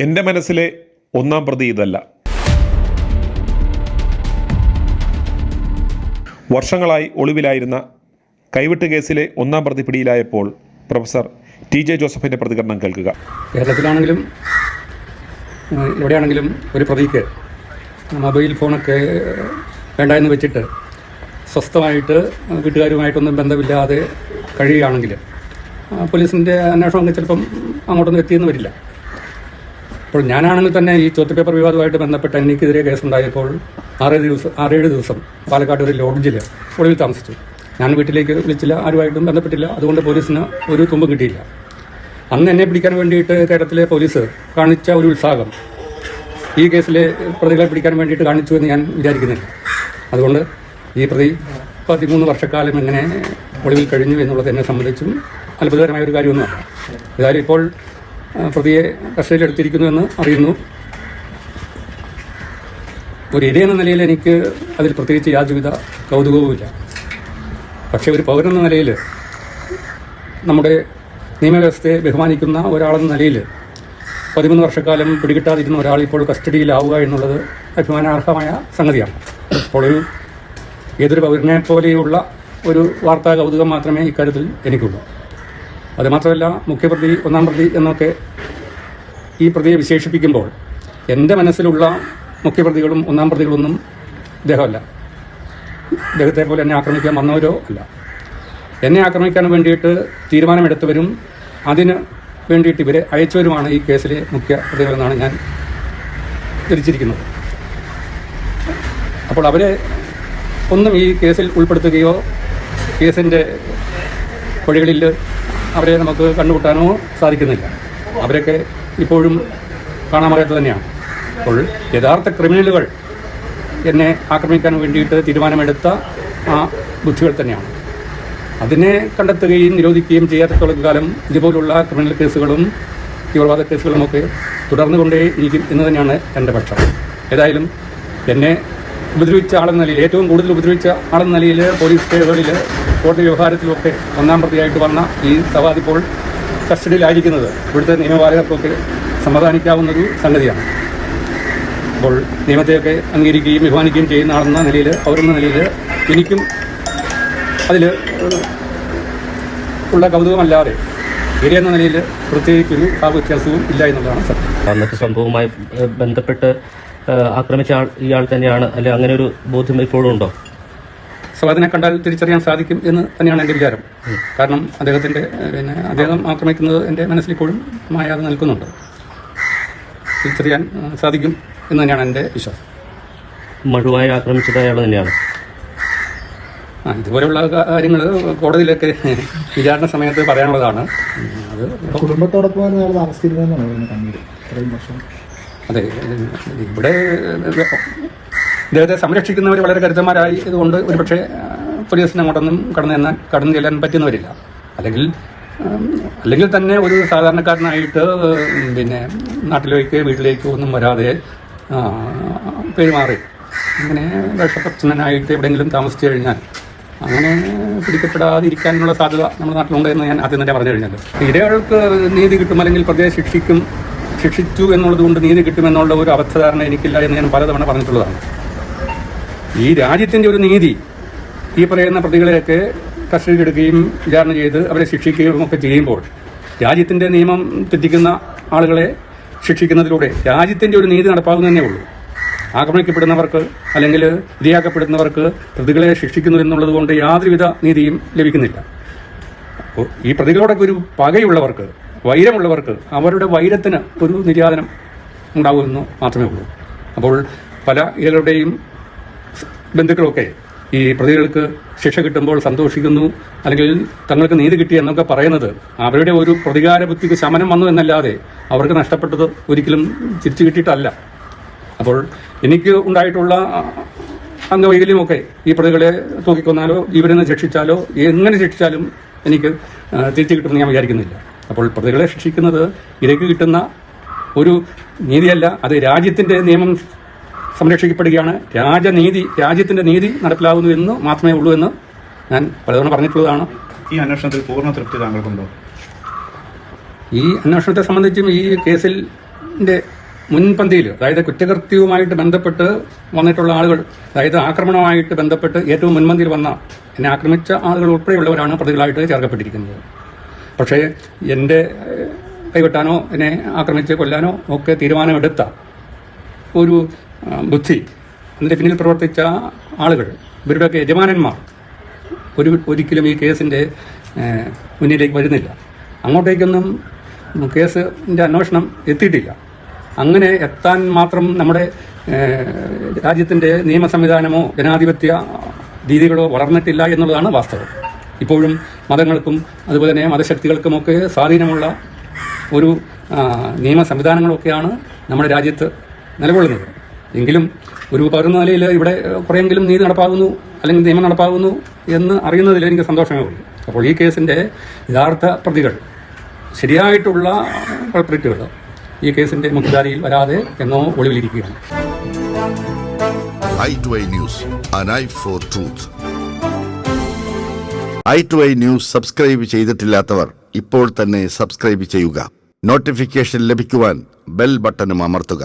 എൻ്റെ മനസ്സിലെ ഒന്നാം പ്രതി ഇതല്ല. വർഷങ്ങളായി ഒളിവിലായിരുന്ന കൈവിട്ട് കേസിലെ ഒന്നാം പ്രതി പിടിയിലായപ്പോൾ പ്രൊഫസർ ടി ജെ ജോസഫിൻ്റെ പ്രതികരണം കേൾക്കുക. കേരളത്തിലാണെങ്കിലും എവിടെയാണെങ്കിലും ഒരു പ്രതിക്ക് മൊബൈൽ ഫോണൊക്കെ വേണ്ട എന്ന് വെച്ചിട്ട് സ്വസ്ഥമായിട്ട് വീട്ടുകാരുമായിട്ടൊന്നും ബന്ധമില്ലാതെ കഴിയുകയാണെങ്കിൽ പോലീസിൻ്റെ അന്വേഷണമൊക്കെ ചിലപ്പം അങ്ങോട്ടൊന്നും എത്തിയെന്ന് വരില്ല. അപ്പോൾ ഞാനാണെങ്കിൽ തന്നെ ഈ ചോദ്യപേപ്പർ വിവാദവുമായിട്ട് ബന്ധപ്പെട്ട് എനിക്കെതിരെ കേസുണ്ടായപ്പോൾ 6-7 ദിവസം പാലക്കാട് ഒരു ലോഡ്ജിൽ ഒളിവിൽ താമസിച്ചു. ഞാൻ വീട്ടിലേക്ക് വിളിച്ചില്ല, ആരുമായിട്ടും ബന്ധപ്പെട്ടില്ല. അതുകൊണ്ട് പോലീസിന് ഒരു തുമ്പും കിട്ടിയില്ല. അന്ന് എന്നെ പിടിക്കാൻ വേണ്ടിയിട്ട് കേരളത്തിലെ പോലീസ് കാണിച്ച ഒരു ഉത്സാഹം ഈ കേസിലെ പ്രതികളെ പിടിക്കാൻ വേണ്ടിയിട്ട് കാണിച്ചു എന്ന് ഞാൻ വിചാരിക്കുന്നില്ല. അതുകൊണ്ട് ഈ പ്രതി 13 വർഷക്കാലം എങ്ങനെ ഒളിവിൽ കഴിഞ്ഞു എന്നുള്ളത് എന്നെ സംബന്ധിച്ചും അത്ഭുതകരമായ ഒരു കാര്യമൊന്നുമല്ല. ഏതായാലും ഇപ്പോൾ പ്രതിയെ കസ്റ്റഡിയിലെടുത്തിരിക്കുന്നു എന്ന് അറിയുന്നു. ഒരു ഇരയെന്ന നിലയിൽ എനിക്ക് അതിൽ പ്രത്യേകിച്ച് യാതൊരുവിധ കൗതുകവുമില്ല. പക്ഷേ ഒരു പൗരനെന്ന നിലയിൽ, നമ്മുടെ നിയമവ്യവസ്ഥയെ ബഹുമാനിക്കുന്ന ഒരാളെന്ന നിലയിൽ 13 വർഷക്കാലം പിടികിട്ടാതിരുന്ന ഒരാൾ ഇപ്പോൾ കസ്റ്റഡിയിലാവുക എന്നുള്ളത് അഭിമാനാർഹമായ സംഗതിയാണ്. അപ്പോൾ ഏതൊരു പൗരനെ പോലെയുള്ള ഒരു വാർത്താ കൗതുകം മാത്രമേ ഇക്കാര്യത്തിൽ എനിക്കുള്ളൂ. അതുമാത്രമല്ല, മുഖ്യപ്രതി, ഒന്നാം പ്രതി എന്നൊക്കെ ഈ പ്രതിയെ വിശേഷിപ്പിക്കുമ്പോൾ എൻ്റെ മനസ്സിലുള്ള മുഖ്യപ്രതികളും ഒന്നാം പ്രതികളൊന്നും ഇദ്ദേഹമല്ല. ഇദ്ദേഹത്തെ പോലെ എന്നെ ആക്രമിക്കാൻ വന്നവരോ അല്ല. എന്നെ ആക്രമിക്കാൻ വേണ്ടിയിട്ട് തീരുമാനമെടുത്തവരും അതിന് വേണ്ടിയിട്ട് ഇവരെ അയച്ചവരുമാണ് ഈ കേസിലെ മുഖ്യ പ്രതികളെന്നാണ് ഞാൻ ധരിച്ചിരിക്കുന്നത്. അപ്പോൾ അവരെ ഒന്നും ഈ കേസിൽ ഉൾപ്പെടുത്തുകയോ കേസിൻ്റെ വഴികളിൽ അവരെ നമുക്ക് കണ്ടുമുട്ടാനോ സാധിക്കുന്നില്ല. അവരൊക്കെ ഇപ്പോഴും കാണാമറിയാത്ത തന്നെയാണ്. അപ്പോൾ യഥാർത്ഥ ക്രിമിനലുകൾ എന്നെ ആക്രമിക്കാൻ വേണ്ടിയിട്ട് തീരുമാനമെടുത്ത ആ ബുദ്ധികൾ തന്നെയാണ്. അതിനെ കണ്ടെത്തുകയും നിരോധിക്കുകയും ചെയ്യാത്തത്തോളം കാലം ഇതുപോലുള്ള ക്രിമിനൽ കേസുകളും തീവ്രവാദ കേസുകളുമൊക്കെ തുടർന്നുകൊണ്ടേ ഇരിക്കും എന്ന് തന്നെയാണ് എൻ്റെ പക്ഷം. ഏതായാലും എന്നെ ഉപദ്രവിച്ച ആളെന്ന നിലയിൽ, ഏറ്റവും കൂടുതൽ ഉപദ്രവിച്ച ആളെന്ന നിലയിൽ പോലീസ് കേസുകളിൽ, കോടതി വ്യവഹാരത്തിലൊക്കെ ഒന്നാം പ്രതിയായിട്ട് വന്ന ഈ സവാദ് ഇപ്പോൾ കസ്റ്റഡിയിലായിരിക്കുന്നത് ഇവിടുത്തെ നിയമപാലകർക്കൊക്കെ സമാധാനിക്കാവുന്നൊരു സംഗതിയാണ്. അപ്പോൾ നിയമത്തെയൊക്കെ അംഗീകരിക്കുകയും ബഹുമാനിക്കുകയും ചെയ്യുന്ന ആളെന്ന നിലയിൽ, പൗരെന്ന നിലയിൽ എനിക്കും അതിൽ ഉള്ള കൗതുകമല്ലാതെ ഇരയെന്ന നിലയിൽ പ്രത്യേകിച്ചൊരു വ്യത്യാസവും ഇല്ല എന്നുള്ളതാണ് സത്യം. അന്നത്തെ സംഭവവുമായി ബന്ധപ്പെട്ട് ആക്രമിച്ച ഇയാൾ തന്നെയാണ്, അല്ലെ? അങ്ങനെ ഒരു ബോധ്യം ഇപ്പോഴും ഉണ്ടോ? സവാദിനെ കണ്ടാൽ തിരിച്ചറിയാൻ സാധിക്കും എന്ന് തന്നെയാണ് എൻ്റെ വിചാരം. കാരണം അദ്ദേഹം ആക്രമിക്കുന്നത് എൻ്റെ മനസ്സിലിപ്പോഴും മായാതെ നിൽക്കുന്നുണ്ട്. തിരിച്ചറിയാൻ സാധിക്കും എന്ന് തന്നെയാണ് എൻ്റെ വിശ്വാസം. മഴുവായി ആക്രമിച്ചത് അയാൾ തന്നെയാണ്. ഇതുപോലെയുള്ള കാര്യങ്ങൾ കോടതിയിലൊക്കെ വിചാരണ സമയത്ത് പറയാനുള്ളതാണ്. അത് കുടുംബത്തോടൊപ്പം അതെ, ഇവിടെ ഇദ്ദേഹത്തെ സംരക്ഷിക്കുന്നവർ വളരെ കരുത്തന്മാരായി ഇതുകൊണ്ട് ഒരുപക്ഷെ പോലീസിന് അങ്ങോട്ടൊന്നും കടന്നു ചെല്ലാൻ പറ്റുന്നവരില്ല. അല്ലെങ്കിൽ തന്നെ ഒരു സാധാരണക്കാരനായിട്ട് വീട്ടിലേക്ക് ഒന്നും വരാതെ പെരുമാറി ഇങ്ങനെ വിഷപ്രച്ഛനായിട്ട് എവിടെയെങ്കിലും താമസിച്ചു കഴിഞ്ഞാൽ അങ്ങനെ പിടിക്കപ്പെടാതിരിക്കാനുള്ള സാധ്യത നമ്മുടെ നാട്ടിലുണ്ടെന്ന് ഞാൻ ആദ്യം തന്നെ പറഞ്ഞു കഴിഞ്ഞല്ലോ. ഇരകൾക്ക് നീതി കിട്ടും, അല്ലെങ്കിൽ പ്രതിയെ ശിക്ഷിച്ചു എന്നുള്ളത് കൊണ്ട് നീതി കിട്ടുമെന്നുള്ള ഒരു അബദ്ധധാരണ എനിക്കില്ല എന്ന് ഞാൻ പലതവണ പറഞ്ഞിട്ടുള്ളതാണ്. ഈ രാജ്യത്തിൻ്റെ ഒരു നീതി ഈ പറയുന്ന പ്രതികളെയൊക്കെ കസ്റ്റഡിയിലെടുക്കുകയും വിചാരണ ചെയ്ത് അവരെ ശിക്ഷിക്കുകയും ഒക്കെ ചെയ്യുമ്പോൾ, രാജ്യത്തിൻ്റെ നിയമം തെറ്റിക്കുന്ന ആളുകളെ ശിക്ഷിക്കുന്നതിലൂടെ രാജ്യത്തിൻ്റെ ഒരു നീതി നടപ്പാകുന്നതന്നെ ഉള്ളൂ. ആക്രമിക്കപ്പെടുന്നവർക്ക് അല്ലെങ്കിൽ ഇരയാക്കപ്പെടുന്നവർക്ക് പ്രതികളെ ശിക്ഷിക്കുന്നു എന്നുള്ളത് കൊണ്ട് യാതൊരുവിധ നീതിയും ലഭിക്കുന്നില്ല. അപ്പോൾ ഈ പ്രതികളോടൊക്കെ ഒരു പകയുള്ളവർക്ക്, വൈരമുള്ളവർക്ക് അവരുടെ വൈരത്തിന് ഒരു നിര്യാതനം ഉണ്ടാകുമെന്ന് മാത്രമേ ഉള്ളൂ. അപ്പോൾ പല ഇരകളുടെയും ബന്ധുക്കളൊക്കെ ഈ പ്രതികൾക്ക് ശിക്ഷ കിട്ടുമ്പോൾ സന്തോഷിക്കുന്നു, അല്ലെങ്കിൽ തങ്ങൾക്ക് നീതി കിട്ടി എന്നൊക്കെ പറയുന്നത് അവരുടെ ഒരു പ്രതികാര ബുദ്ധിക്ക് ശമനം വന്നു എന്നല്ലാതെ അവർക്ക് നഷ്ടപ്പെട്ടത് ഒരിക്കലും തിരിച്ചു കിട്ടിയിട്ടല്ല. അപ്പോൾ എനിക്ക് ഉണ്ടായിട്ടുള്ള അംഗവൈകല്യമൊക്കെ ഈ പ്രതികളെ തൂക്കിക്കൊന്നാലോ ഇവരെന്ന് ശിക്ഷിച്ചാലോ എങ്ങനെ ശിക്ഷിച്ചാലും എനിക്ക് തിരിച്ചു കിട്ടുമെന്ന് ഞാൻ വിചാരിക്കുന്നില്ല. അപ്പോൾ പ്രതികളെ ശിക്ഷിക്കുന്നത് ഇരയ്ക്ക് കിട്ടുന്ന ഒരു നീതിയല്ല, അത് രാജ്യത്തിൻ്റെ നിയമം സംരക്ഷിക്കപ്പെടുകയാണ്. രാജ്യത്തിൻ്റെ നീതി നടപ്പിലാകുന്നു എന്ന് മാത്രമേ ഉള്ളൂ എന്ന് ഞാൻ പലതവണ പറഞ്ഞിട്ടുള്ളതാണ്. ഈ അന്വേഷണത്തിൽ പൂർണ്ണ തൃപ്തി താങ്കൾക്കുണ്ടോ? ഈ അന്വേഷണത്തെ സംബന്ധിച്ചും ഈ കേസിൽ കേസിന്റെ മുൻപന്തിയിൽ, അതായത് കുറ്റകൃത്യവുമായിട്ട് ബന്ധപ്പെട്ട് വന്നിട്ടുള്ള ആളുകൾ, അതായത് ആക്രമണവുമായിട്ട് ബന്ധപ്പെട്ട് ഏറ്റവും മുൻപന്തിയിൽ വന്ന എന്നെ ആക്രമിച്ച ആളുകൾ ഉൾപ്പെടെയുള്ളവരാണ് പ്രതികളായിട്ട് ചേർക്കപ്പെട്ടിരിക്കുന്നത്. പക്ഷേ എൻ്റെ കൈവെട്ടാനോ എന്നെ ആക്രമിച്ച് കൊല്ലാനോ ഒക്കെ തീരുമാനമെടുത്ത ഒരു ബുദ്ധി, അതിൻ്റെ പിന്നിൽ പ്രവർത്തിച്ച ആളുകൾ, ഇവരുടെയൊക്കെ യജമാനന്മാർ ഒരിക്കലും ഈ കേസിൻ്റെ മുന്നിലേക്ക് വരുന്നില്ല. അങ്ങോട്ടേക്കൊന്നും കേസിൻ്റെ അന്വേഷണം എത്തിയിട്ടില്ല. അങ്ങനെ എത്താൻ മാത്രം നമ്മുടെ രാജ്യത്തിൻ്റെ നിയമ സംവിധാനമോ ജനാധിപത്യ രീതികളോ വളർന്നിട്ടില്ല എന്നുള്ളതാണ് വാസ്തവം. ഇപ്പോഴും മതങ്ങൾക്കും അതുപോലെ തന്നെ മതശക്തികൾക്കുമൊക്കെ സ്വാധീനമുള്ള ഒരു നിയമ സംവിധാനങ്ങളൊക്കെയാണ് നമ്മുടെ രാജ്യത്ത് നിലകൊള്ളുന്നത്. എങ്കിലും ഒരു പകർന്ന നിലയിൽ ഇവിടെ കുറേയെങ്കിലും നീതി നടപ്പാകുന്നു അല്ലെങ്കിൽ നിയമം നടപ്പാകുന്നു എന്ന് അറിയുന്നതിൽ എനിക്ക് സന്തോഷമേ ഉള്ളൂ. അപ്പോൾ ഈ കേസിൻ്റെ യഥാർത്ഥ പ്രതികൾ, ശരിയായിട്ടുള്ള കൾപ്രിറ്റുകൾ ഈ കേസിൻ്റെ മുഖ്യധാരയിൽ വരാതെ എന്നോ ഒളിവിലിരിക്കുകയാണ്. i2i News, an eye for truth. i2i News subscribe ചെയ്തിട്ടില്ലാത്തവർ ഇപ്പോൾ തന്നെ സബ്സ്ക്രൈബ് ചെയ്യുക. നോട്ടിഫിക്കേഷൻ ലഭിക്കുവാൻ ബെൽ ബട്ടണും അമർത്തുക.